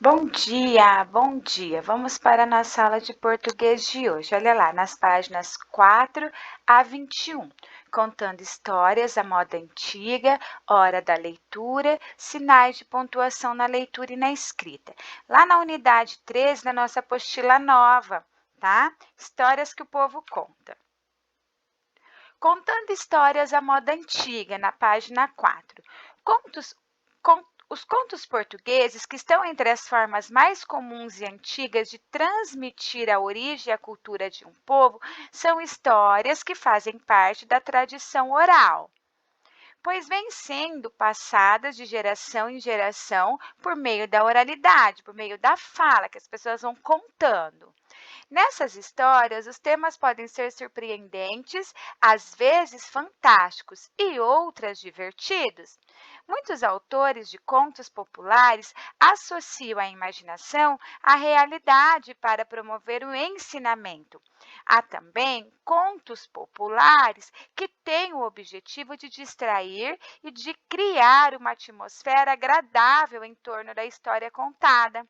Bom dia, bom dia. Vamos para a nossa aula de português de hoje. Olha lá, nas páginas 4 a 21, contando histórias à moda antiga, hora da leitura, sinais de pontuação na leitura e na escrita. Lá na unidade 13, na nossa apostila nova, tá? Histórias que o povo conta. Contando histórias à moda antiga, na página 4. Contos, os contos portugueses, que estão entre as formas mais comuns e antigas de transmitir a origem e a cultura de um povo, são histórias que fazem parte da tradição oral, pois vêm sendo passadas de geração em geração por meio da oralidade, por meio da fala, que as pessoas vão contando. Nessas histórias, os temas podem ser surpreendentes, às vezes fantásticos e outras divertidos. Muitos autores de contos populares associam a imaginação à realidade para promover o ensinamento. Há também contos populares que têm o objetivo de distrair e de criar uma atmosfera agradável em torno da história contada.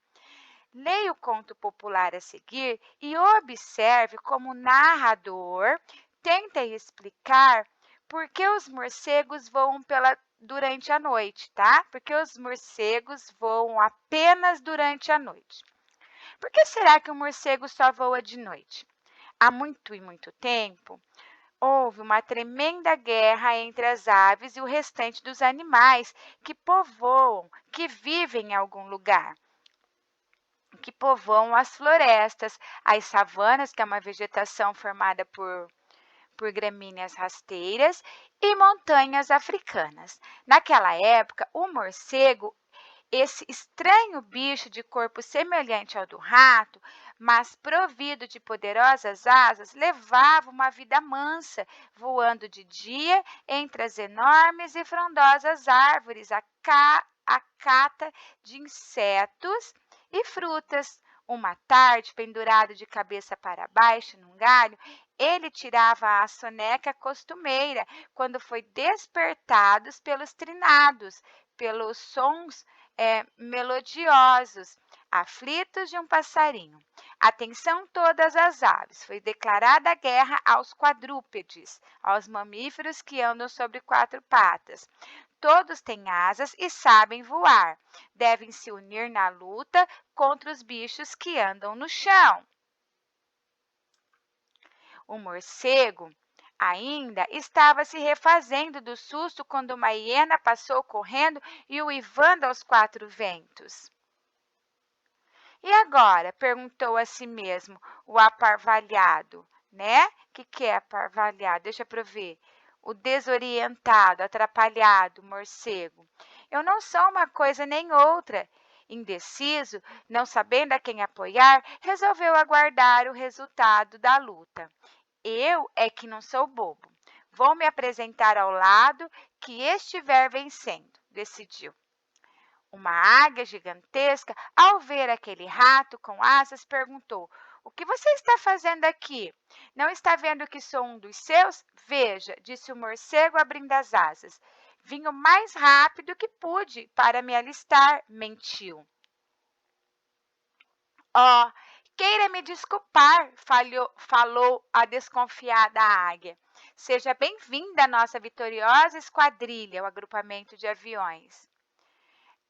Leia o conto popular a seguir e observe como o narrador tenta explicar por que os morcegos voam durante a noite, tá? Porque os morcegos voam apenas durante a noite. Por que será que o morcego só voa de noite? Há muito e muito tempo, houve uma tremenda guerra entre as aves e o restante dos animais que povoam, que vivem em algum lugar, que povoam as florestas, as savanas, que é uma vegetação formada por gramíneas rasteiras, e montanhas africanas. Naquela época, o morcego, esse estranho bicho de corpo semelhante ao do rato, mas provido de poderosas asas, levava uma vida mansa, voando de dia entre as enormes e frondosas árvores, a cata de insetos e frutas. Uma tarde, pendurado de cabeça para baixo num galho, ele tirava a soneca costumeira, quando foi despertado pelos trinados, pelos sons melodiosos, aflitos de um passarinho. Atenção todas as aves, foi declarada a guerra aos quadrúpedes, aos mamíferos que andam sobre quatro patas. Todos têm asas e sabem voar. Devem se unir na luta contra os bichos que andam no chão. O morcego ainda estava se refazendo do susto quando uma hiena passou correndo e o uivando aos quatro ventos. E agora? Perguntou a si mesmo o aparvalhado, né? O que é aparvalhado? Deixa eu ver. O desorientado, atrapalhado, morcego. Eu não sou uma coisa nem outra. Indeciso, não sabendo a quem apoiar, resolveu aguardar o resultado da luta. Eu é que não sou bobo. Vou me apresentar ao lado que estiver vencendo, decidiu. Uma águia gigantesca, ao ver aquele rato com asas, perguntou: O que você está fazendo aqui? Não está vendo que sou um dos seus? Veja, disse o morcego, abrindo as asas. Vim o mais rápido que pude para me alistar, mentiu. Oh, queira me desculpar, falou a desconfiada águia. Seja bem-vinda à nossa vitoriosa esquadrilha, o agrupamento de aviões.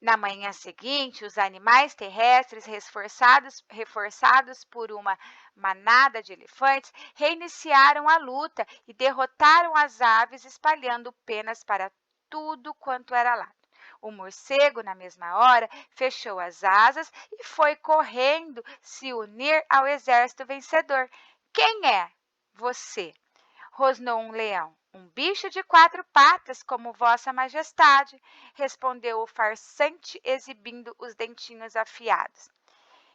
Na manhã seguinte, os animais terrestres, reforçados por uma manada de elefantes, reiniciaram a luta e derrotaram as aves, espalhando penas para tudo quanto era lado. O morcego, na mesma hora, fechou as asas e foi correndo se unir ao exército vencedor. Quem é você? Rosnou um leão. Um bicho de quatro patas, como Vossa Majestade, respondeu o farsante, exibindo os dentinhos afiados.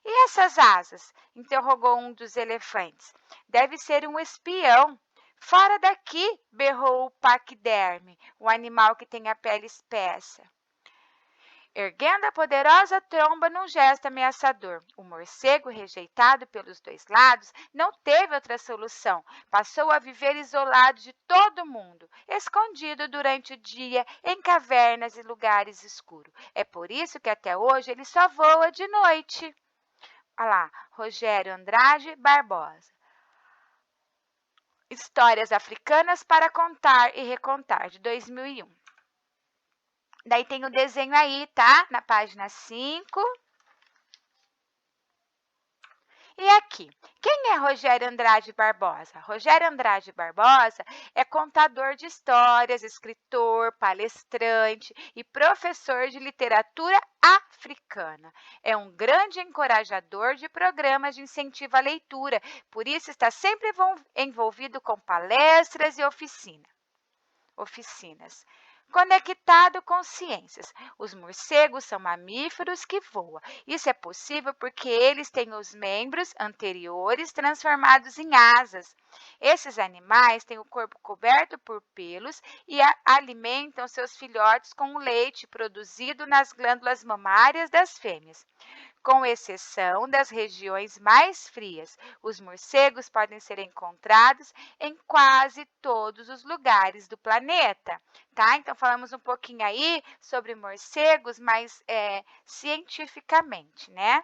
E essas asas? Interrogou um dos elefantes. Deve ser um espião. Fora daqui, berrou o paquiderme, o animal que tem a pele espessa. Erguendo a poderosa tromba num gesto ameaçador, o morcego, rejeitado pelos dois lados, não teve outra solução. Passou a viver isolado de todo mundo, escondido durante o dia em cavernas e lugares escuros. É por isso que até hoje ele só voa de noite. Olha lá, Rogério Andrade Barbosa. Histórias africanas para contar e recontar, de 2001. Daí tem o desenho aí, tá? Na página 5. E aqui, quem é Rogério Andrade Barbosa? Rogério Andrade Barbosa é contador de histórias, escritor, palestrante e professor de literatura africana. É um grande encorajador de programas de incentivo à leitura, por isso está sempre envolvido com palestras e oficinas. Conectado com ciências. Os morcegos são mamíferos que voam. Isso é possível porque eles têm os membros anteriores transformados em asas. Esses animais têm o corpo coberto por pelos e alimentam seus filhotes com o leite produzido nas glândulas mamárias das fêmeas. Com exceção das regiões mais frias, os morcegos podem ser encontrados em quase todos os lugares do planeta, tá? Então, falamos um pouquinho aí sobre morcegos, mas cientificamente, né?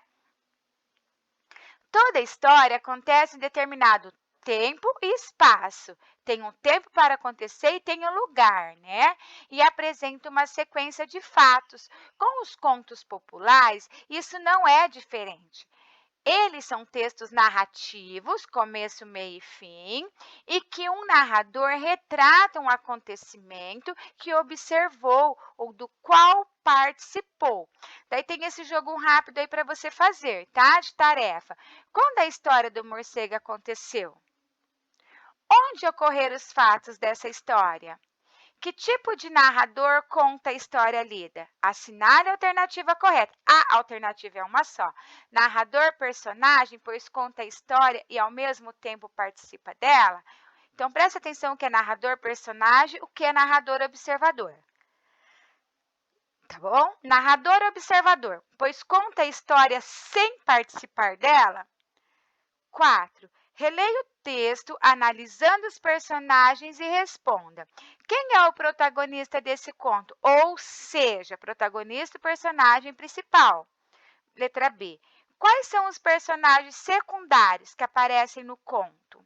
Toda história acontece em determinado tempo e espaço. Tem um tempo para acontecer e tem um lugar, né? E apresenta uma sequência de fatos. Com os contos populares, isso não é diferente. Eles são textos narrativos, começo, meio e fim, e que um narrador retrata um acontecimento que observou ou do qual participou. Daí tem esse jogo rápido aí para você fazer, tá? De tarefa. Quando a história do morcego aconteceu? Onde ocorreram os fatos dessa história? Que tipo de narrador conta a história lida? Assinale a alternativa correta. A alternativa é uma só. Narrador, personagem, pois conta a história e ao mesmo tempo participa dela. Então, preste atenção o que é narrador, personagem, o que é narrador, observador. Tá bom? Narrador, observador, pois conta a história sem participar dela. 4. Releia o texto, analisando os personagens e responda. Quem é o protagonista desse conto? Ou seja, protagonista e personagem principal. Letra B. Quais são os personagens secundários que aparecem no conto?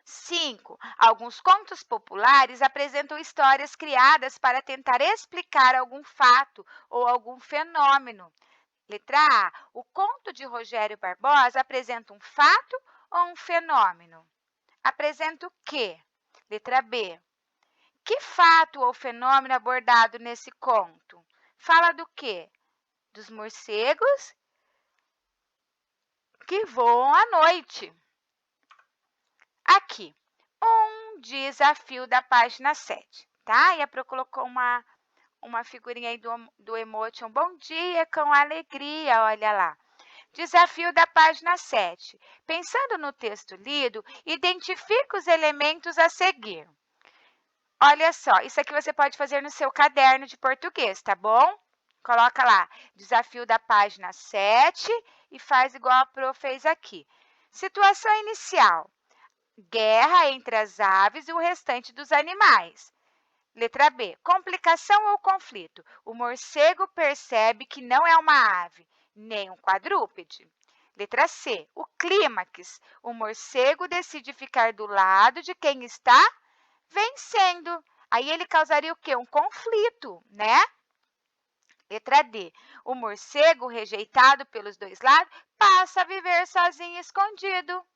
5. Alguns contos populares apresentam histórias criadas para tentar explicar algum fato ou algum fenômeno. Letra A. O conto de Rogério Barbosa apresenta um fato ou um fenômeno? Apresenta o quê? Letra B. Que fato ou fenômeno abordado nesse conto? Fala do quê? Dos morcegos que voam à noite. Aqui, um desafio da página 7, tá? E a Pro colocou uma figurinha aí do emoji, um bom dia com alegria, olha lá. Desafio da página 7. Pensando no texto lido, identifique os elementos a seguir. Olha só, isso aqui você pode fazer no seu caderno de português, tá bom? Coloca lá, desafio da página 7 e faz igual a Pro fez aqui. Situação inicial. Guerra entre as aves e o restante dos animais. Letra B. Complicação ou conflito. O morcego percebe que não é uma ave, nem um quadrúpede. Letra C. O clímax. O morcego decide ficar do lado de quem está vencendo. Aí ele causaria o quê? Um conflito, né? Letra D. O morcego, rejeitado pelos dois lados, passa a viver sozinho e escondido.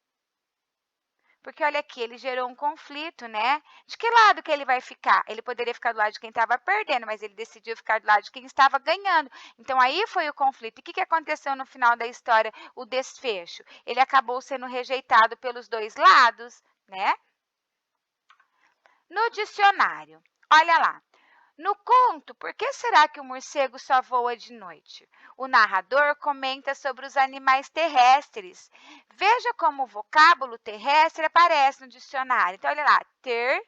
Porque olha aqui, ele gerou um conflito, né? De que lado que ele vai ficar? Ele poderia ficar do lado de quem estava perdendo, mas ele decidiu ficar do lado de quem estava ganhando. Então, aí foi o conflito. E o que aconteceu no final da história? O desfecho. Ele acabou sendo rejeitado pelos dois lados, né? No dicionário, olha lá. No conto, por que será que o morcego só voa de noite? O narrador comenta sobre os animais terrestres. Veja como o vocábulo terrestre aparece no dicionário. Então, olha lá, ter,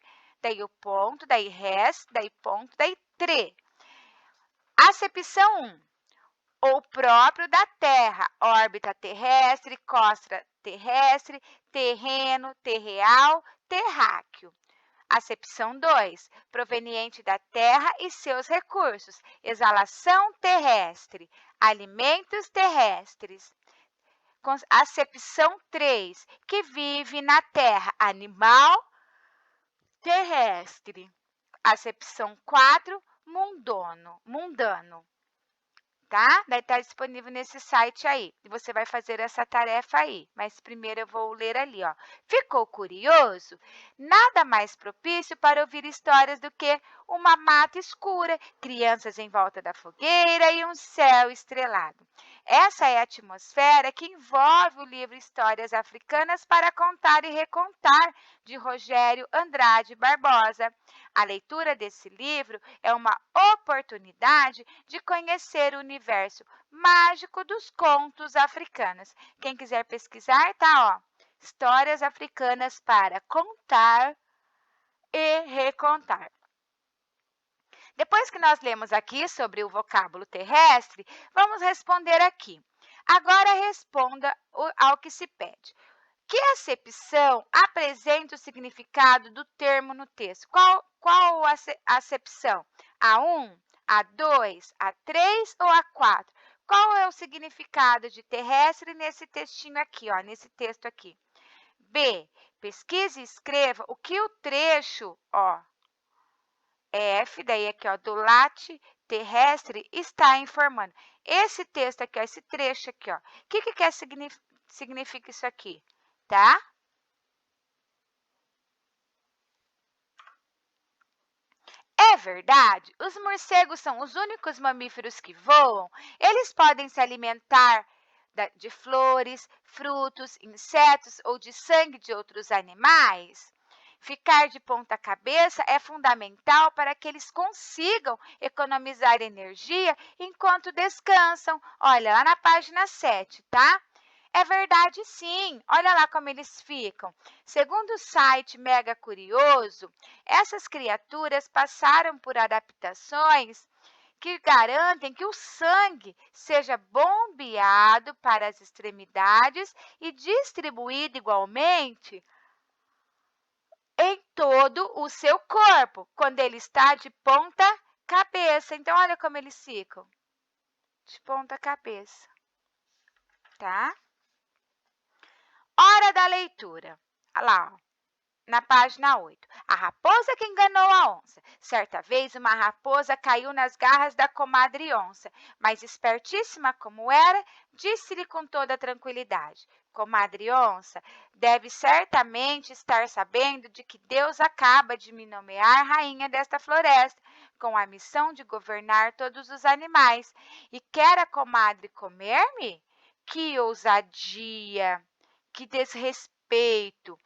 daí o ponto, daí res, daí ponto, daí tre. Acepção 1. O próprio da Terra, órbita terrestre, costa terrestre, terreno, terreal, terráqueo. Acepção 2. Proveniente da Terra e seus recursos, exalação terrestre, alimentos terrestres. Acepção 3. Que vive na Terra, animal terrestre. Acepção 4. Mundano. Tá? Vai estar disponível nesse site aí. E você vai fazer essa tarefa aí. Mas primeiro eu vou ler ali, ó. Ficou curioso? Nada mais propício para ouvir histórias do que uma mata escura, crianças em volta da fogueira e um céu estrelado. Essa é a atmosfera que envolve o livro Histórias Africanas para Contar e Recontar, de Rogério Andrade Barbosa. A leitura desse livro é uma oportunidade de conhecer o universo mágico dos contos africanos. Quem quiser pesquisar, tá, ó. Histórias africanas para contar e recontar. Depois que nós lemos aqui sobre o vocábulo terrestre, vamos responder aqui. Agora responda ao que se pede. Que acepção apresenta o significado do termo no texto? Qual a acepção? A1, A2, A3 ou A4? Qual é o significado de terrestre nesse textinho aqui, ó, nesse texto aqui? B, pesquise e escreva o que o trecho, ó, F, daí aqui, ó, do late terrestre está informando. Esse texto aqui, ó, esse trecho aqui, ó, o que significa isso aqui, tá? É verdade, os morcegos são os únicos mamíferos que voam. Eles podem se alimentar de flores, frutos, insetos ou de sangue de outros animais. Ficar de ponta cabeça é fundamental para que eles consigam economizar energia enquanto descansam. Olha, lá na página 7, tá? É verdade, sim. Olha lá como eles ficam. Segundo o site Mega Curioso, essas criaturas passaram por adaptações que garantem que o sangue seja bombeado para as extremidades e distribuído igualmente em todo o seu corpo, quando ele está de ponta cabeça. Então, olha como eles ficam. De ponta cabeça. Tá? Hora da leitura. Olha lá, ó, na página 8. A raposa que enganou a onça. Certa vez, uma raposa caiu nas garras da comadre onça, mas espertíssima como era, disse-lhe com toda tranquilidade: Comadre onça, deve certamente estar sabendo de que Deus acaba de me nomear rainha desta floresta, com a missão de governar todos os animais. E quer a comadre comer-me? Que ousadia! Que desrespeito!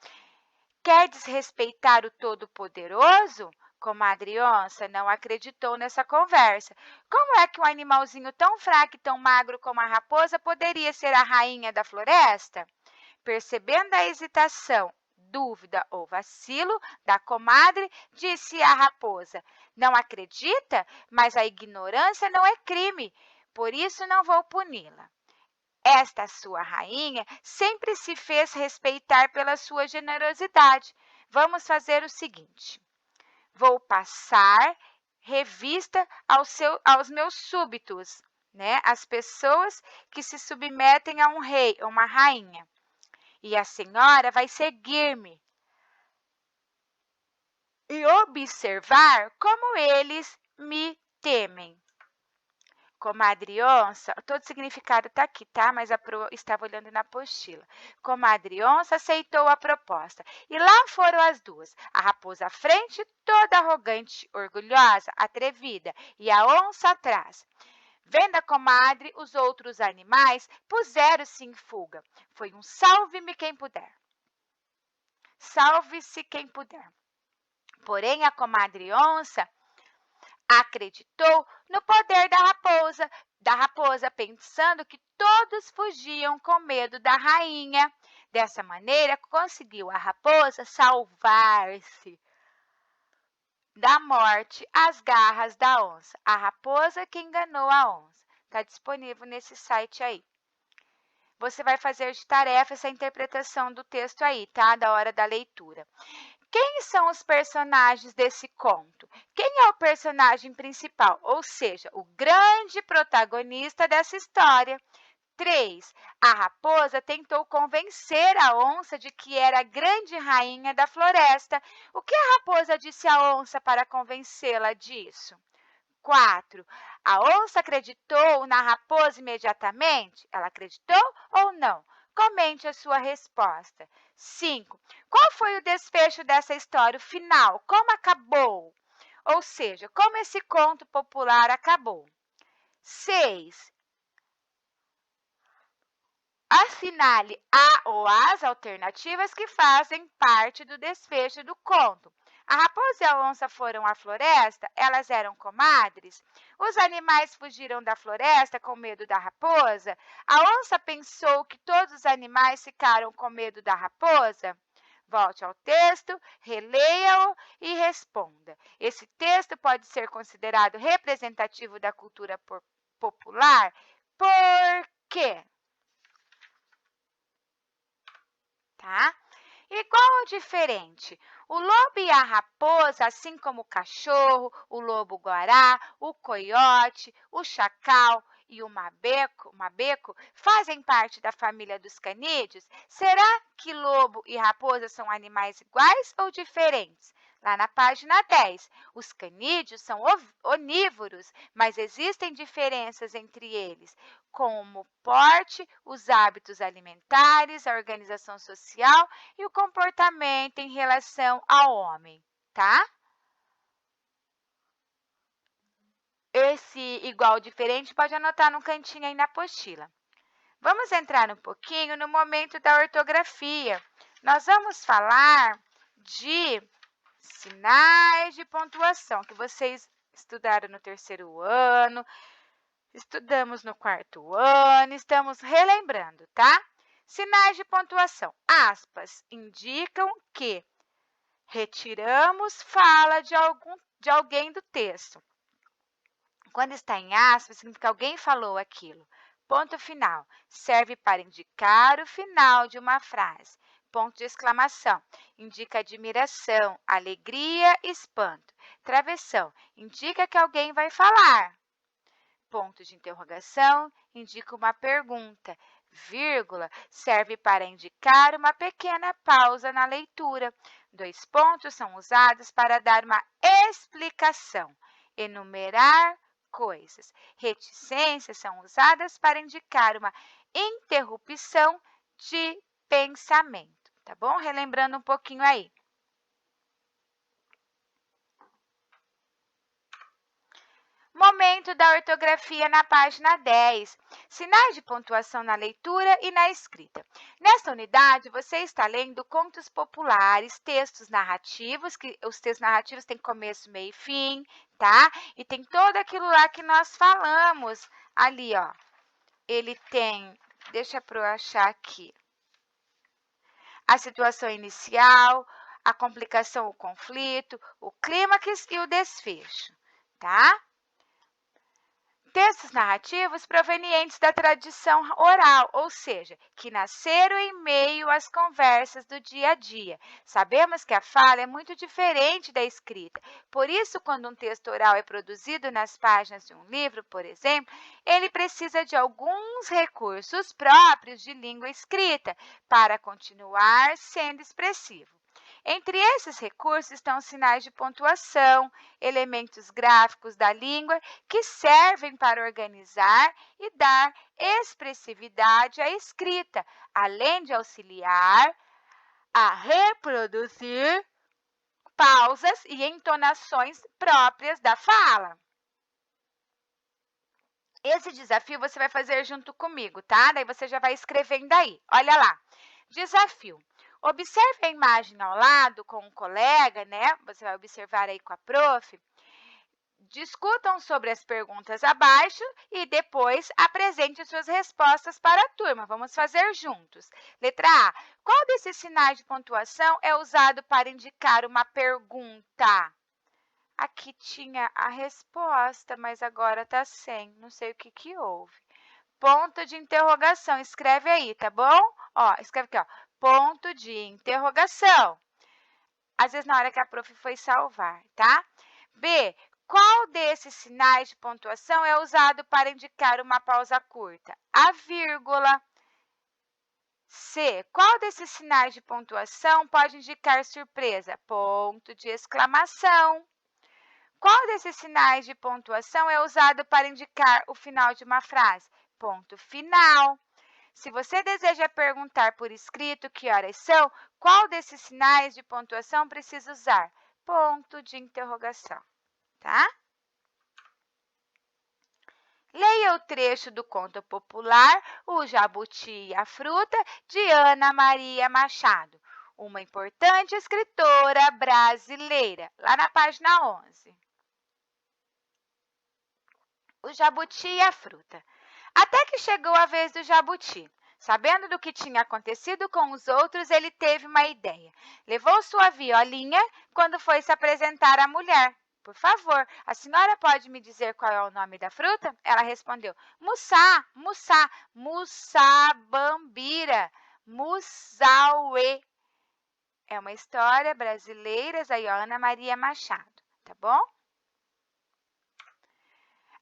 Quer desrespeitar o Todo-Poderoso? Comadre Onça não acreditou nessa conversa. Como é que um animalzinho tão fraco e tão magro como a raposa poderia ser a rainha da floresta? Percebendo a hesitação, dúvida ou vacilo da comadre, disse a raposa: Não acredita? Mas a ignorância não é crime, por isso não vou puni-la. Esta sua rainha sempre se fez respeitar pela sua generosidade. Vamos fazer o seguinte: vou passar revista aos meus súbitos, né? As pessoas que se submetem a um rei ou uma rainha. E a senhora vai seguir-me e observar como eles me temem. Comadre Onça, todo significado está aqui, tá? Mas estava olhando na apostila. Comadre Onça aceitou a proposta. E lá foram as duas. A raposa à frente, toda arrogante, orgulhosa, atrevida. E a onça atrás. Vendo a comadre, os outros animais puseram-se em fuga. Foi um salve-me quem puder. Salve-se quem puder. Porém, a comadre Onça acreditou no poder da raposa, pensando que todos fugiam com medo da rainha. Dessa maneira, conseguiu a raposa salvar-se. da morte às garras da onça. A raposa que enganou a onça. Está disponível nesse site aí. Você vai fazer de tarefa essa interpretação do texto aí, tá? Da hora da leitura. Quem são os personagens desse conto? Quem é o personagem principal? Ou seja, o grande protagonista dessa história. 3. A raposa tentou convencer a onça de que era a grande rainha da floresta. O que a raposa disse à onça para convencê-la disso? 4. A onça acreditou na raposa imediatamente? Ela acreditou ou não? Comente a sua resposta. 5. Qual foi o desfecho dessa história, o final? Como acabou? Ou seja, como esse conto popular acabou? 6. Assinale a ou as alternativas que fazem parte do desfecho do conto. A raposa e a onça foram à floresta? Elas eram comadres? Os animais fugiram da floresta com medo da raposa? A onça pensou que todos os animais ficaram com medo da raposa? Volte ao texto, releia-o e responda. Esse texto pode ser considerado representativo da cultura popular? Por quê? Tá? E qual o diferente? O lobo e a raposa, assim como o cachorro, o lobo-guará, o coiote, o chacal e o mabeco, fazem parte da família dos canídeos? Será que lobo e raposa são animais iguais ou diferentes? Lá na página 10, os canídeos são onívoros, mas existem diferenças entre eles, como o porte, os hábitos alimentares, a organização social e o comportamento em relação ao homem, tá? Esse igual diferente pode anotar no cantinho aí na apostila. Vamos entrar um pouquinho no momento da ortografia. Nós vamos falar de sinais de pontuação que vocês estudaram no terceiro ano, estudamos no quarto ano, estamos relembrando, tá? Sinais de pontuação. Aspas indicam que retiramos fala de alguém do texto. Quando está em aspas, significa que alguém falou aquilo. Ponto final. Serve para indicar o final de uma frase. Ponto de exclamação. Indica admiração, alegria, espanto. Travessão. Indica que alguém vai falar. Ponto de interrogação indica uma pergunta. Vírgula serve para indicar uma pequena pausa na leitura. 2 pontos são usados para dar uma explicação. Enumerar coisas. Reticências são usadas para indicar uma interrupção de pensamento. Tá bom? Relembrando um pouquinho aí. Momento da ortografia na página 10. Sinais de pontuação na leitura e na escrita. Nesta unidade, você está lendo contos populares, textos narrativos, que os textos narrativos têm começo, meio e fim, tá? E tem todo aquilo lá que nós falamos ali, ó. Ele tem, deixa eu achar aqui, a situação inicial, a complicação, o conflito, o clímax e o desfecho, tá? Textos narrativos provenientes da tradição oral, ou seja, que nasceram em meio às conversas do dia a dia. Sabemos que a fala é muito diferente da escrita. Por isso, quando um texto oral é produzido nas páginas de um livro, por exemplo, ele precisa de alguns recursos próprios de língua escrita para continuar sendo expressivo. Entre esses recursos estão os sinais de pontuação, elementos gráficos da língua que servem para organizar e dar expressividade à escrita, além de auxiliar a reproduzir pausas e entonações próprias da fala. Esse desafio você vai fazer junto comigo, tá? Daí você já vai escrevendo aí. Olha lá. Desafio. Observe a imagem ao lado com um colega, né? Você vai observar aí com a prof. Discutam sobre as perguntas abaixo e depois apresente suas respostas para a turma. Vamos fazer juntos. Letra A. Qual desses sinais de pontuação é usado para indicar uma pergunta? Aqui tinha a resposta, mas agora tá sem. Não sei o que que houve. Ponto de interrogação. Escreve aí, tá bom? Ó, escreve aqui, ó. Ponto de interrogação. Às vezes na hora que a prof foi salvar, tá? B. Qual desses sinais de pontuação é usado para indicar uma pausa curta? A vírgula. C. Qual desses sinais de pontuação pode indicar surpresa? Ponto de exclamação. Qual desses sinais de pontuação é usado para indicar o final de uma frase? Ponto final. Se você deseja perguntar por escrito que horas são, qual desses sinais de pontuação precisa usar? Ponto de interrogação, tá? Leia o trecho do conto popular O Jabuti e a Fruta, de Ana Maria Machado, uma importante escritora brasileira, lá na página 11. O Jabuti e a Fruta. Até que chegou a vez do jabuti. Sabendo do que tinha acontecido com os outros, ele teve uma ideia. Levou sua violinha quando foi se apresentar à mulher. Por favor, a senhora pode me dizer qual é o nome da fruta? Ela respondeu, mussá, mussá, mussabambira, mussauê. É uma história brasileira, Ana Maria Machado, tá bom?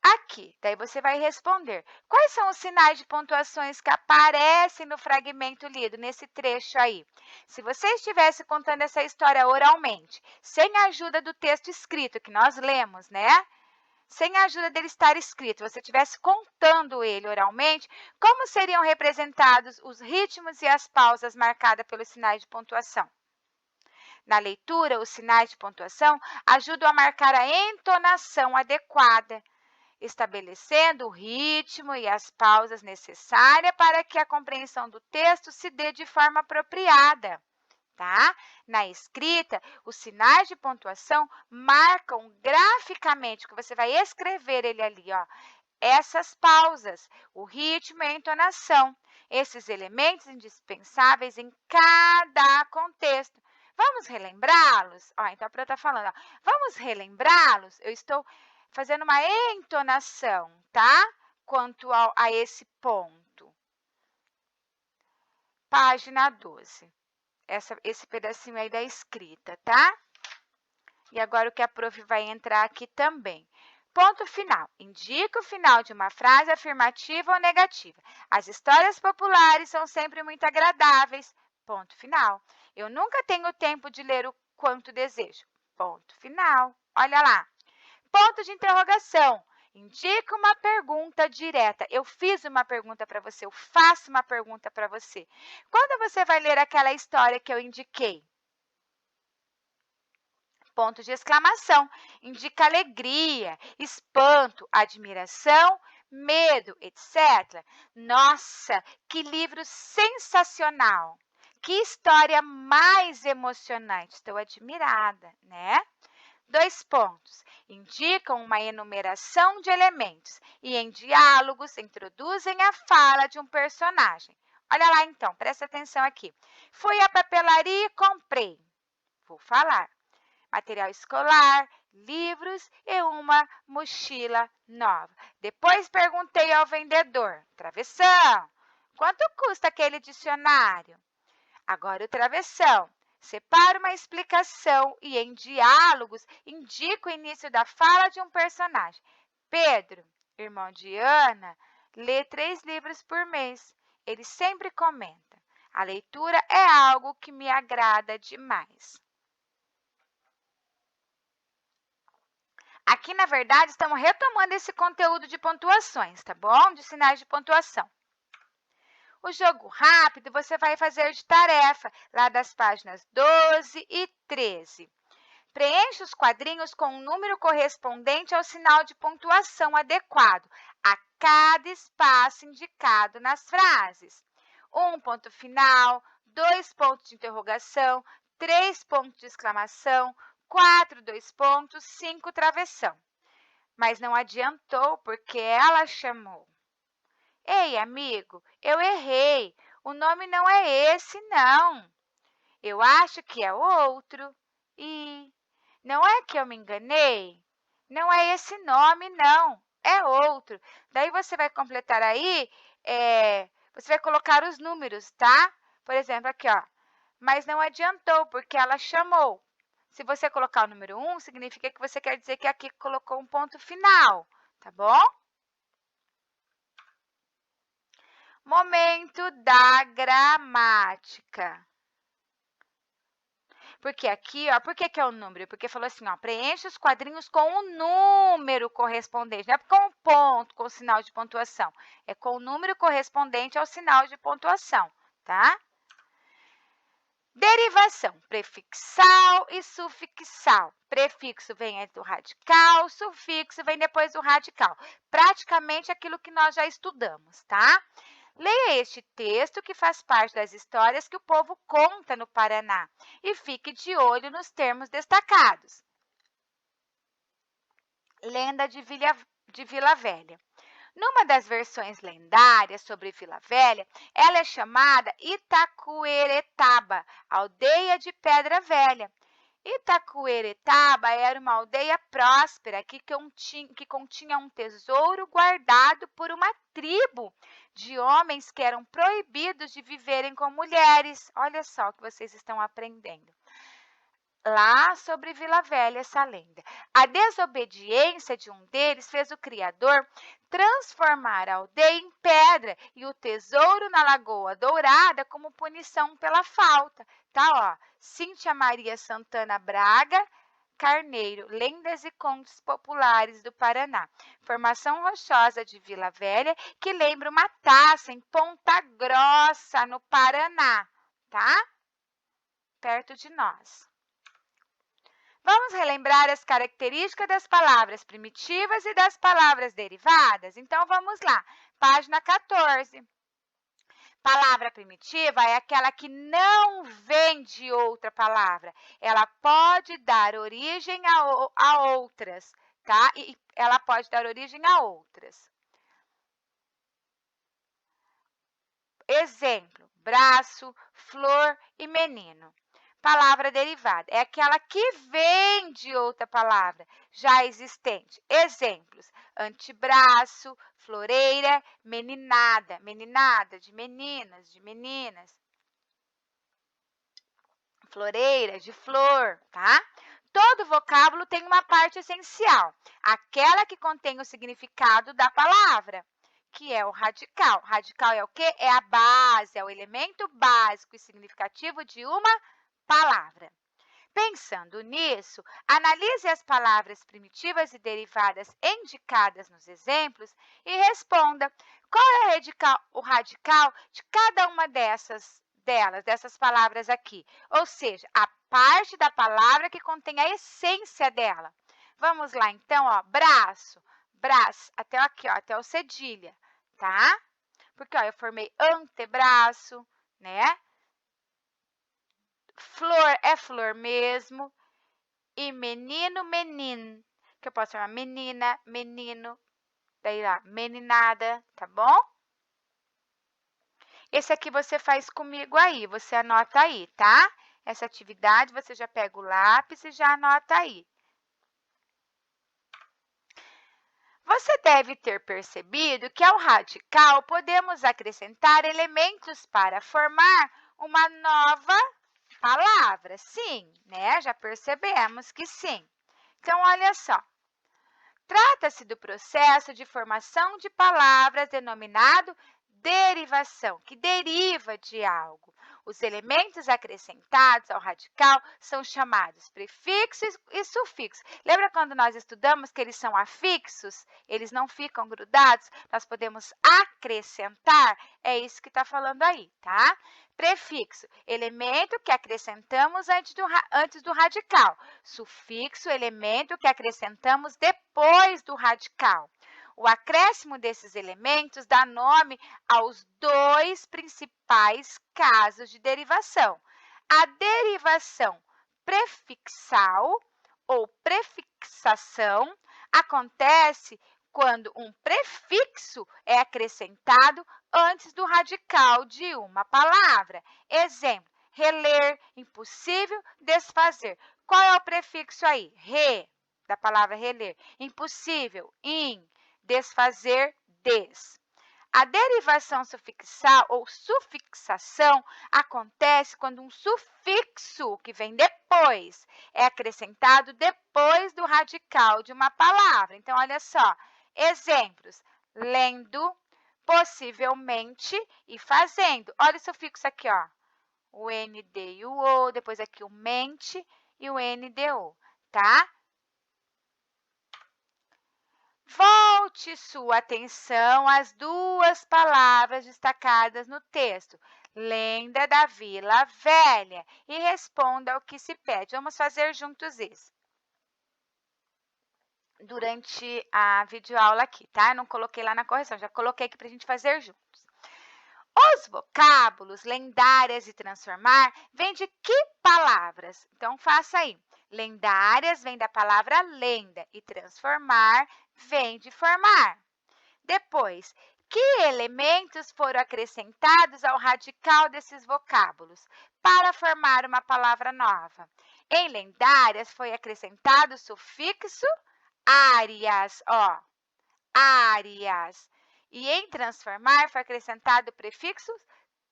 Aqui, daí você vai responder. Quais são os sinais de pontuações que aparecem no fragmento lido, nesse trecho aí? Se você estivesse contando essa história oralmente, sem a ajuda do texto escrito que nós lemos, né? Sem a ajuda dele estar escrito, você estivesse contando ele oralmente, como seriam representados os ritmos e as pausas marcadas pelos sinais de pontuação? Na leitura, os sinais de pontuação ajudam a marcar a entonação adequada, estabelecendo o ritmo e as pausas necessárias para que a compreensão do texto se dê de forma apropriada, tá? Na escrita, os sinais de pontuação marcam graficamente, que você vai escrever ele ali, ó, essas pausas, o ritmo e a entonação, esses elementos indispensáveis em cada contexto. Vamos relembrá-los? Ó, então a Pro está falando, ó, vamos relembrá-los? Eu estou fazendo uma entonação, tá? Quanto a esse ponto. Página 12. Esse pedacinho aí da escrita, tá? E agora o que a prof vai entrar aqui também. Ponto final. Indica o final de uma frase afirmativa ou negativa. As histórias populares são sempre muito agradáveis. Ponto final. Eu nunca tenho tempo de ler o quanto desejo. Ponto final. Olha lá. Ponto de interrogação. Indica uma pergunta direta. Eu fiz uma pergunta para você, eu faço uma pergunta para você. Quando você vai ler aquela história que eu indiquei? Ponto de exclamação. Indica alegria, espanto, admiração, medo, etc. Nossa, que livro sensacional! Que história mais emocionante! Estou admirada, né? 2 pontos. Indicam uma enumeração de elementos e em diálogos introduzem a fala de um personagem. Olha lá então, presta atenção aqui. Fui à papelaria e comprei. Vou falar. Material escolar, livros e uma mochila nova. Depois perguntei ao vendedor, travessão, quanto custa aquele dicionário? Agora o travessão. Separa uma explicação e, em diálogos, indica o início da fala de um personagem. Pedro, irmão de Ana, lê 3 livros por mês. Ele sempre comenta. A leitura é algo que me agrada demais. Aqui, na verdade, estamos retomando esse conteúdo de pontuações, tá bom? De sinais de pontuação. O jogo rápido você vai fazer de tarefa, lá das páginas 12 e 13. Preencha os quadrinhos com um número correspondente ao sinal de pontuação adequado a cada espaço indicado nas frases. 1 ponto final, 2 pontos de interrogação, 3 pontos de exclamação, 4 2 pontos, 5 travessão. Mas não adiantou, porque ela chamou. Ei, amigo, eu errei. O nome não é esse, não. Eu acho que é outro. E Não é que eu me enganei? Não é esse nome, não. É outro. Daí você vai completar aí, você vai colocar os números, tá? Por exemplo, aqui, ó. Mas não adiantou, porque ela chamou. Se você colocar o número 1, significa que você quer dizer que aqui colocou um ponto final, tá bom? Momento da gramática. Porque aqui, ó, por que é o número? Porque falou assim, ó, preencha os quadrinhos com o número correspondente. Não é com o ponto, com o sinal de pontuação. É com o número correspondente ao sinal de pontuação, tá? Derivação, prefixal e sufixal. Prefixo vem antes do radical, sufixo vem depois do radical. Praticamente aquilo que nós já estudamos, tá? Leia este texto que faz parte das histórias que o povo conta no Paraná e fique de olho nos termos destacados. Lenda de Vila Velha. Numa das versões lendárias sobre Vila Velha, ela é chamada Itacueretaba, aldeia de Pedra Velha. Itacueretaba era uma aldeia próspera que continha um tesouro guardado por uma tribo de homens que eram proibidos de viverem com mulheres. Olha só o que vocês estão aprendendo. Lá sobre Vila Velha, essa lenda. A desobediência de um deles fez o Criador transformar a aldeia em pedra e o tesouro na Lagoa Dourada como punição pela falta. Tá, ó. Cíntia Maria Santana Braga Carneiro, Lendas e Contos Populares do Paraná. Formação rochosa de Vila Velha que lembra uma taça em Ponta Grossa, no Paraná, tá? Perto de nós. Vamos relembrar as características das palavras primitivas e das palavras derivadas? Então, vamos lá. Página 14. Palavra primitiva é aquela que não vem de outra palavra. Ela pode dar origem a outras, tá? E ela pode dar origem a outras. Exemplo, braço, flor e menino. Palavra derivada é aquela que vem de outra palavra já existente. Exemplos, antebraço, floreira, meninada, meninada de meninas, de meninas. Floreira, de flor, tá? Todo vocábulo tem uma parte essencial, aquela que contém o significado da palavra, que é o radical. Radical é o quê? É a base, é o elemento básico e significativo de uma palavra. Pensando nisso, analise as palavras primitivas e derivadas indicadas nos exemplos e responda qual é o radical de cada uma dessas palavras aqui. Ou seja, a parte da palavra que contém a essência dela. Vamos lá, então, ó, braço, braço, até aqui, ó, até o cedilha, tá? Porque, ó, eu formei antebraço, né? Flor é flor mesmo. E menino, menino. Que eu posso chamar menina, menino. Daí lá, meninada, tá bom? Esse aqui você faz comigo aí. Você anota aí, tá? Essa atividade você já pega o lápis e já anota aí. Você deve ter percebido que ao radical podemos acrescentar elementos para formar uma nova palavra. Sim, né? Já percebemos que sim. Então, olha só. Trata-se do processo de formação de palavras denominado derivação, que deriva de algo. Os elementos acrescentados ao radical são chamados prefixos e sufixos. Lembra quando nós estudamos que eles são afixos? Eles não ficam grudados? Nós podemos acrescentar? É isso que está falando aí, tá? Prefixo, elemento que acrescentamos antes do radical. Sufixo, elemento que acrescentamos depois do radical. O acréscimo desses elementos dá nome aos dois principais casos de derivação. A derivação prefixal ou prefixação acontece quando um prefixo é acrescentado antes do radical de uma palavra. Exemplo, reler, impossível, desfazer. Qual é o prefixo aí? Re, da palavra reler. Impossível, in. Desfazer, des. A derivação sufixal ou sufixação acontece quando um sufixo, que vem depois, é acrescentado depois do radical de uma palavra. Então, olha só, exemplos: lendo, possivelmente e fazendo. Olha o sufixo aqui, ó. O ND e o O, depois aqui o mente e o NDO, tá? Volte sua atenção às duas palavras destacadas no texto. Lenda da Vila Velha. E responda ao que se pede. Vamos fazer juntos isso. Durante a videoaula aqui, tá? Eu não coloquei lá na correção, já coloquei aqui para a gente fazer juntos. Os vocábulos lendárias e transformar vêm de que palavras? Então, faça aí. Lendárias vem da palavra lenda e transformar vem de formar. Depois, que elementos foram acrescentados ao radical desses vocábulos para formar uma palavra nova? Em lendárias foi acrescentado o sufixo árias, ó, árias. E em transformar foi acrescentado o prefixo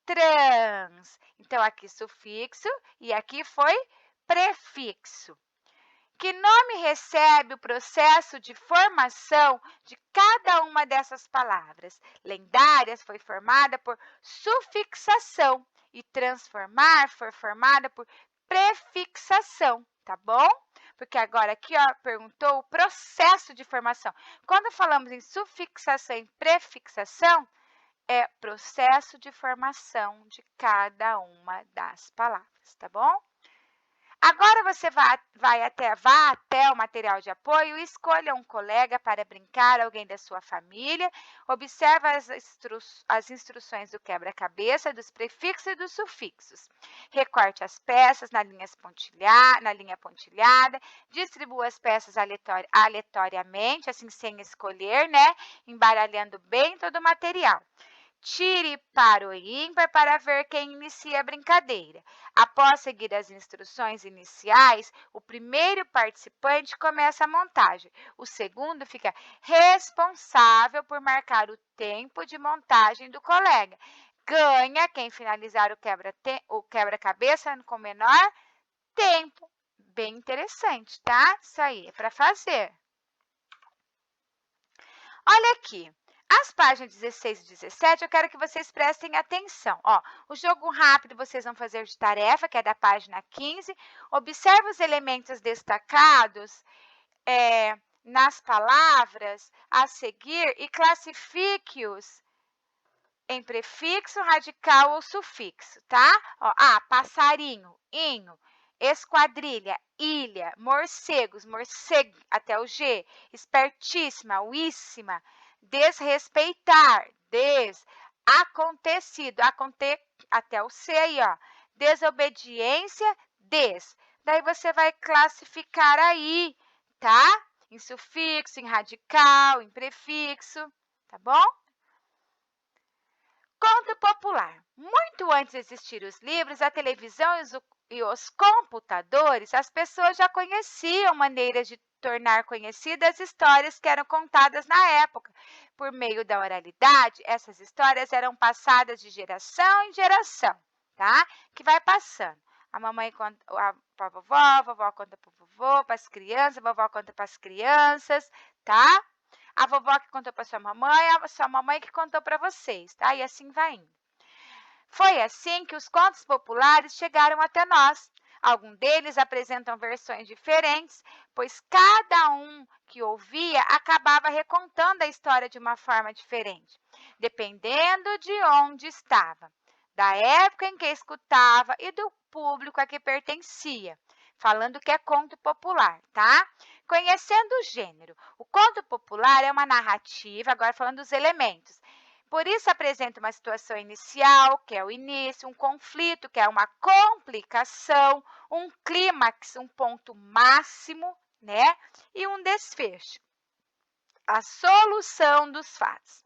trans. Então, aqui sufixo e aqui foi prefixo. Que nome recebe o processo de formação de cada uma dessas palavras? Lendárias foi formada por sufixação e transformar foi formada por prefixação, tá bom? Porque agora aqui, ó, perguntou o processo de formação. Quando falamos em sufixação e prefixação, é processo de formação de cada uma das palavras, tá bom? Agora você vá até o material de apoio e escolha um colega para brincar, alguém da sua família. Observe as instruções do quebra-cabeça, dos prefixos e dos sufixos. Recorte as peças na linha pontilhada, distribua as peças aleatoriamente, assim sem escolher, né? Embaralhando bem todo o material. Tire para o ímpar para ver quem inicia a brincadeira. Após seguir as instruções iniciais, o primeiro participante começa a montagem. O segundo fica responsável por marcar o tempo de montagem do colega. Ganha quem finalizar o quebra-cabeça com menor tempo. Bem interessante, tá? Isso aí é para fazer. Olha aqui. As páginas 16 e 17, eu quero que vocês prestem atenção. Ó, o jogo rápido vocês vão fazer de tarefa, que é da página 15. Observe os elementos destacados nas palavras a seguir e classifique-os em prefixo, radical ou sufixo, tá? Ó, passarinho, inho. Esquadrilha, ilha, morcegos, morcego, até o G. Espertíssima, uíssima. Desrespeitar, acontecido, até o C aí, ó. Desobediência, Daí você vai classificar aí, tá? Em sufixo, em radical, em prefixo, tá bom? Conto popular. Muito antes de existir os livros, a televisão e os computadores, as pessoas já conheciam maneiras de tornar conhecidas histórias que eram contadas na época. Por meio da oralidade, essas histórias eram passadas de geração em geração, tá? Que vai passando. A mamãe conta para a vovó conta para o vovô, para as crianças, a vovó conta para as crianças, tá? A vovó que contou para sua mamãe, a sua mamãe que contou para vocês, tá? E assim vai indo. Foi assim que os contos populares chegaram até nós. Alguns deles apresentam versões diferentes, pois cada um que ouvia acabava recontando a história de uma forma diferente, dependendo de onde estava, da época em que escutava e do público a que pertencia. Falando que é conto popular, tá? Conhecendo o gênero, o conto popular é uma narrativa, agora falando dos elementos. Por isso, apresenta uma situação inicial, que é o início, um conflito, que é uma complicação, um clímax, um ponto máximo, né? E um desfecho, a solução dos fatos.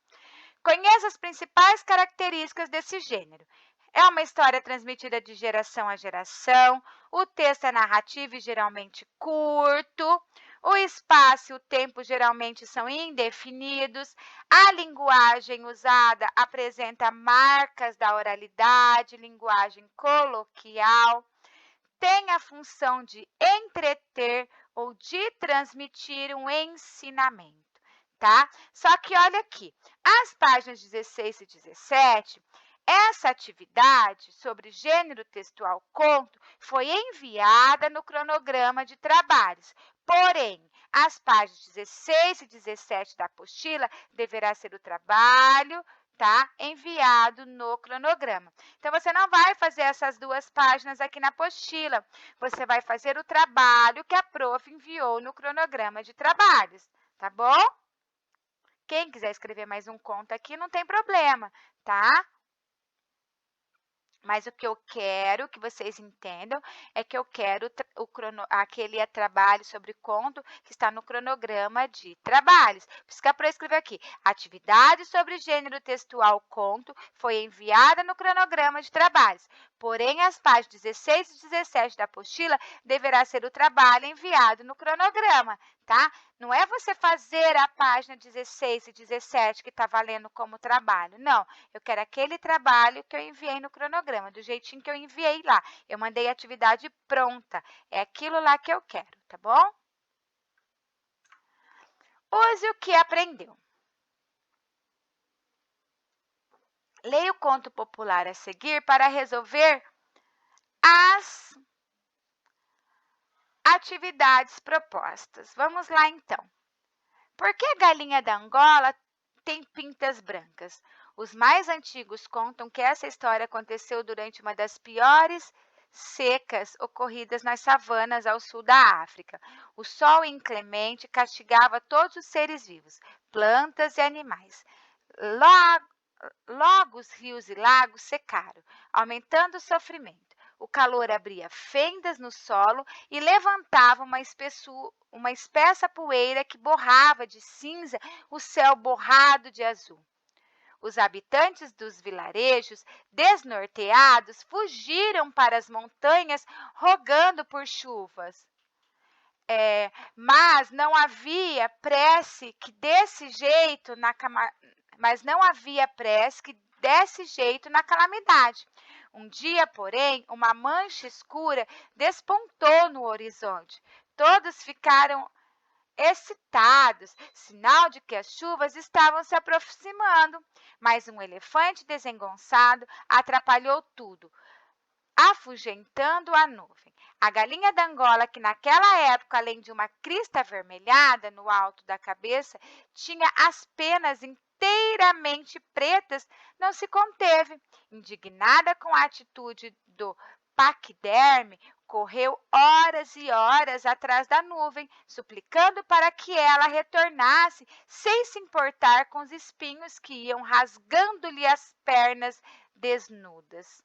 Conheça as principais características desse gênero. É uma história transmitida de geração a geração. O texto é narrativo e geralmente curto. O espaço e o tempo geralmente são indefinidos. A linguagem usada apresenta marcas da oralidade, linguagem coloquial. Tem a função de entreter ou de transmitir um ensinamento, tá? Só que olha aqui, as páginas 16 e 17, essa atividade sobre gênero textual conto foi enviada no cronograma de trabalhos. Porém, as páginas 16 e 17 da apostila deverá ser o trabalho, tá? Enviado no cronograma. Então, você não vai fazer essas 2 páginas aqui na apostila. Você vai fazer o trabalho que a prof enviou no cronograma de trabalhos, tá bom? Quem quiser escrever mais um conto aqui, não tem problema, tá? Mas o que eu quero que vocês entendam é que eu quero aquele trabalho sobre conto que está no cronograma de trabalhos. Por isso que é para eu escrever aqui. Atividade sobre gênero textual conto foi enviada no cronograma de trabalhos. Porém, as páginas 16 e 17 da apostila deverá ser o trabalho enviado no cronograma, tá? Não é você fazer a página 16 e 17 que está valendo como trabalho. Não, eu quero aquele trabalho que eu enviei no cronograma, do jeitinho que eu enviei lá. Eu mandei a atividade pronta. É aquilo lá que eu quero, tá bom? Use o que aprendeu. Leia o conto popular a seguir para resolver as atividades propostas. Vamos lá, então. Por que a galinha da Angola tem pintas brancas? Os mais antigos contam que essa história aconteceu durante uma das piores secas ocorridas nas savanas ao sul da África. O sol inclemente castigava todos os seres vivos, plantas e animais. Logo os rios e lagos secaram, aumentando o sofrimento. O calor abria fendas no solo e levantava uma espessa poeira que borrava de cinza o céu borrado de azul. Os habitantes dos vilarejos, desnorteados, fugiram para as montanhas rogando por chuvas. Mas não havia prece que desse jeito na calamidade. Um dia, porém, uma mancha escura despontou no horizonte. Todos ficaram excitados, sinal de que as chuvas estavam se aproximando. Mas um elefante desengonçado atrapalhou tudo, afugentando a nuvem. A galinha da Angola, que naquela época, além de uma crista avermelhada no alto da cabeça, tinha as penas inteiramente pretas, não se conteve. Indignada com a atitude do paquiderme, correu horas e horas atrás da nuvem, suplicando para que ela retornasse, sem se importar com os espinhos que iam rasgando-lhe as pernas desnudas.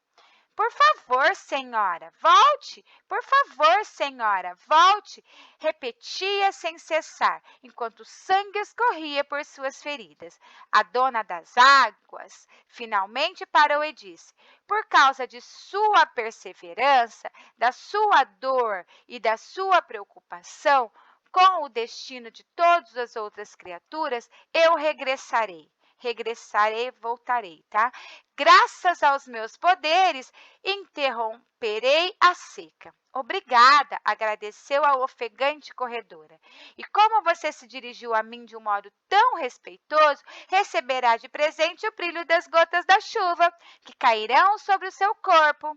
Por favor, senhora, volte! Por favor, senhora, volte! Repetia sem cessar, enquanto o sangue escorria por suas feridas. A dona das águas finalmente parou e disse: por causa de sua perseverança, da sua dor e da sua preocupação com o destino de todas as outras criaturas, eu regressarei. Regressarei, voltarei, tá? Graças aos meus poderes, interromperei a seca. Obrigada, agradeceu a ofegante corredora. E como você se dirigiu a mim de um modo tão respeitoso, receberá de presente o brilho das gotas da chuva, que cairão sobre o seu corpo.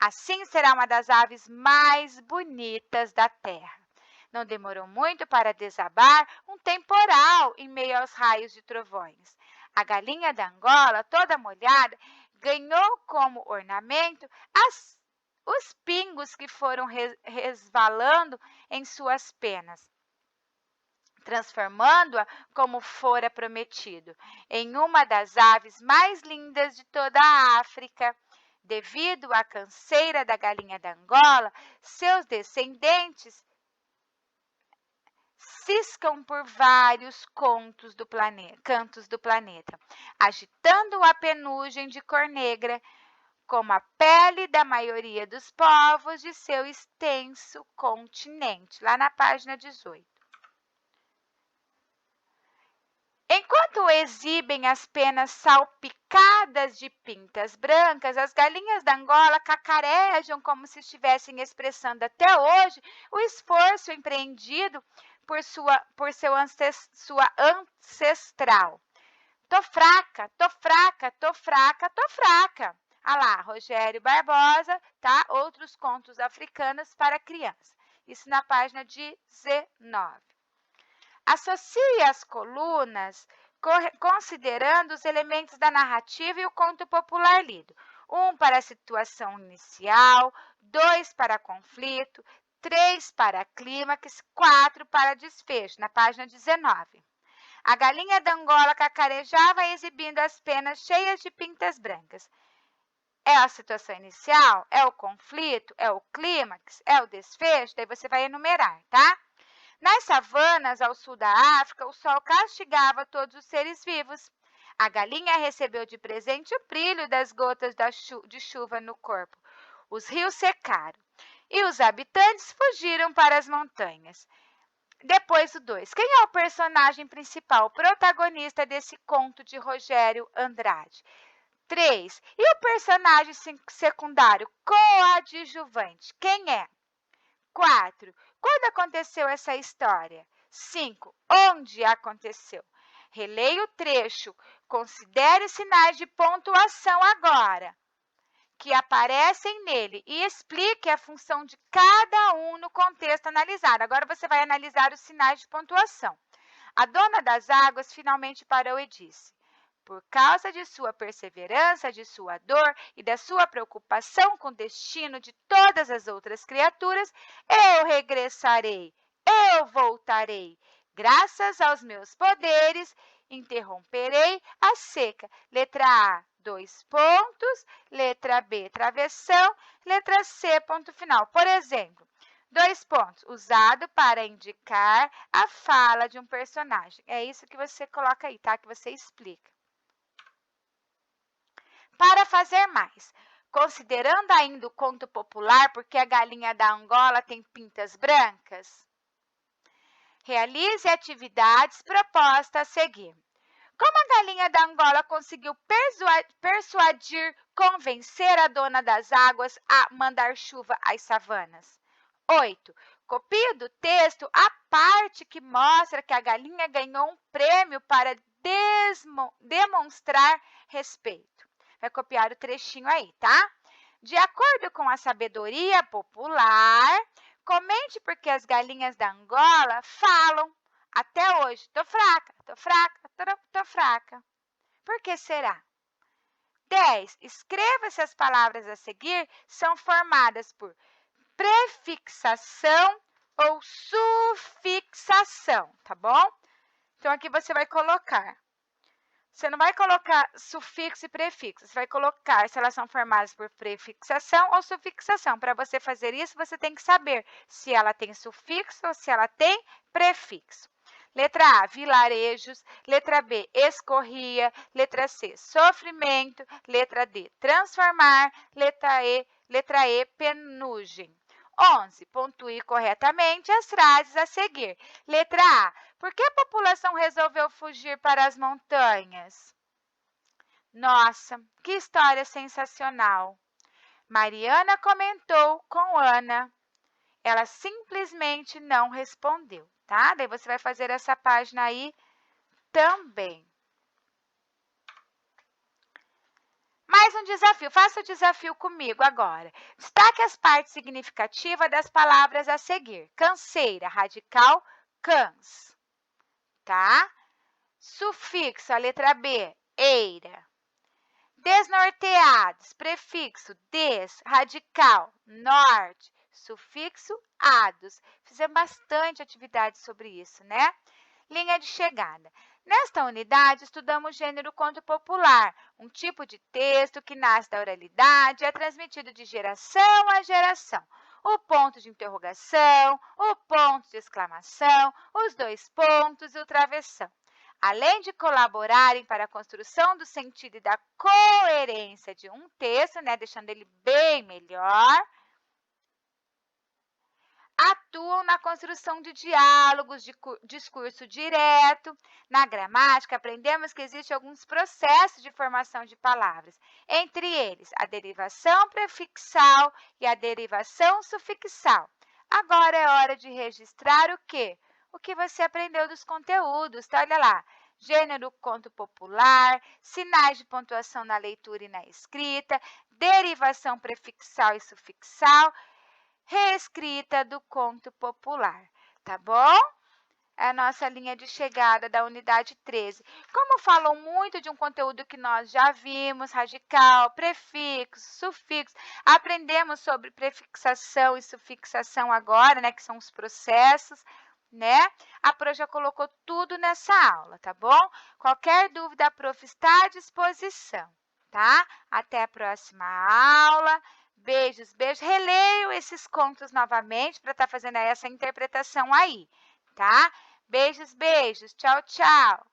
Assim será uma das aves mais bonitas da terra. Não demorou muito para desabar um temporal em meio aos raios de trovões. A galinha da Angola, toda molhada, ganhou como ornamento os pingos que foram resvalando em suas penas, transformando-a, como fora prometido, em uma das aves mais lindas de toda a África. Devido à canseira da galinha da Angola, seus descendentes ciscam por vários cantos do planeta, agitando a penugem de cor negra, como a pele da maioria dos povos de seu extenso continente, lá na página 18. Enquanto exibem as penas salpicadas de pintas brancas, as galinhas da Angola cacarejam como se estivessem expressando até hoje o esforço empreendido por sua ancestral. Tô fraca, tô fraca, tô fraca, tô fraca. Ah lá, Rogério Barbosa, tá? Outros contos africanos para criança. Isso na página 19. Associe as colunas considerando os elementos da narrativa e o conto popular lido. 1 para a situação inicial, 2 para conflito, 3 para clímax, 4 para desfecho, na página 19. A galinha da Angola cacarejava exibindo as penas cheias de pintas brancas. É a situação inicial? É o conflito? É o clímax? É o desfecho? Daí você vai enumerar, tá? Nas savanas ao sul da África, o sol castigava todos os seres vivos. A galinha recebeu de presente o brilho das gotas de chuva no corpo. Os rios secaram e os habitantes fugiram para as montanhas. Depois o 2. Quem é o personagem principal, o protagonista desse conto de Rogério Andrade? 3. E o personagem secundário, coadjuvante, quem é? 4. Quando aconteceu essa história? 5. Onde aconteceu? Releia o trecho. Considere os sinais de pontuação agora, que aparecem nele, e explique a função de cada um no contexto analisado. Agora você vai analisar os sinais de pontuação. A dona das águas finalmente parou e disse: por causa de sua perseverança, de sua dor e da sua preocupação com o destino de todas as outras criaturas, eu regressarei, eu voltarei. Graças aos meus poderes, interromperei a seca. Letra A, 2 pontos. Letra B, travessão. Letra C, ponto final. Por exemplo, 2 pontos, usado para indicar a fala de um personagem. É isso que você coloca aí, tá? Que você explica. Para fazer mais, considerando ainda o conto popular, porque a galinha da Angola tem pintas brancas, realize atividades propostas a seguir. Como a galinha da Angola conseguiu persuadir, convencer a dona das águas a mandar chuva às savanas? 8. Copie do texto a parte que mostra que a galinha ganhou um prêmio para demonstrar respeito. Vai copiar o trechinho aí, tá? De acordo com a sabedoria popular, comente porque as galinhas da Angola falam até hoje. Tô fraca, tô fraca, tô fraca. Por que será? 10. Escreva se as palavras a seguir são formadas por prefixação ou sufixação, tá bom? Então, aqui você vai colocar. Você não vai colocar sufixo e prefixo, você vai colocar se elas são formadas por prefixação ou sufixação. Para você fazer isso, você tem que saber se ela tem sufixo ou se ela tem prefixo. Letra A, vilarejos. Letra B, escorria. Letra C, sofrimento. Letra D, transformar. Letra E, penugem. 11. Pontue corretamente as frases a seguir. Letra A. Por que a população resolveu fugir para as montanhas? Nossa, que história sensacional! Mariana comentou com Ana. Ela simplesmente não respondeu, tá? Daí você vai fazer essa página aí também. Mais um desafio. Faça o desafio comigo agora. Destaque as partes significativas das palavras a seguir. Canseira, radical, cãs. Tá? Sufixo, a letra B, eira. Desnorteados, prefixo, des, radical, norte. Sufixo, ados. Fizemos bastante atividade sobre isso, né? Linha de chegada. Nesta unidade, estudamos o gênero conto popular, um tipo de texto que nasce da oralidade e é transmitido de geração a geração. O ponto de interrogação, o ponto de exclamação, os 2 pontos e o travessão. Além de colaborarem para a construção do sentido e da coerência de um texto, né, deixando ele bem melhor, atuam na construção de diálogos, de discurso direto. Na gramática, aprendemos que existem alguns processos de formação de palavras, entre eles a derivação prefixal e a derivação sufixal. Agora é hora de registrar o quê? O que você aprendeu dos conteúdos, tá? Olha lá. Gênero, conto popular, sinais de pontuação na leitura e na escrita, derivação prefixal e sufixal, reescrita do conto popular, tá bom? É a nossa linha de chegada da unidade 13. Como falam muito de um conteúdo que nós já vimos, radical, prefixo, sufixo, aprendemos sobre prefixação e sufixação agora, né, que são os processos, né? A Pro já colocou tudo nessa aula, tá bom? Qualquer dúvida, a Prof está à disposição, tá? Até a próxima aula. Beijos, beijos. Releio esses contos novamente para estar fazendo essa interpretação aí, tá? Beijos, beijos. Tchau, tchau.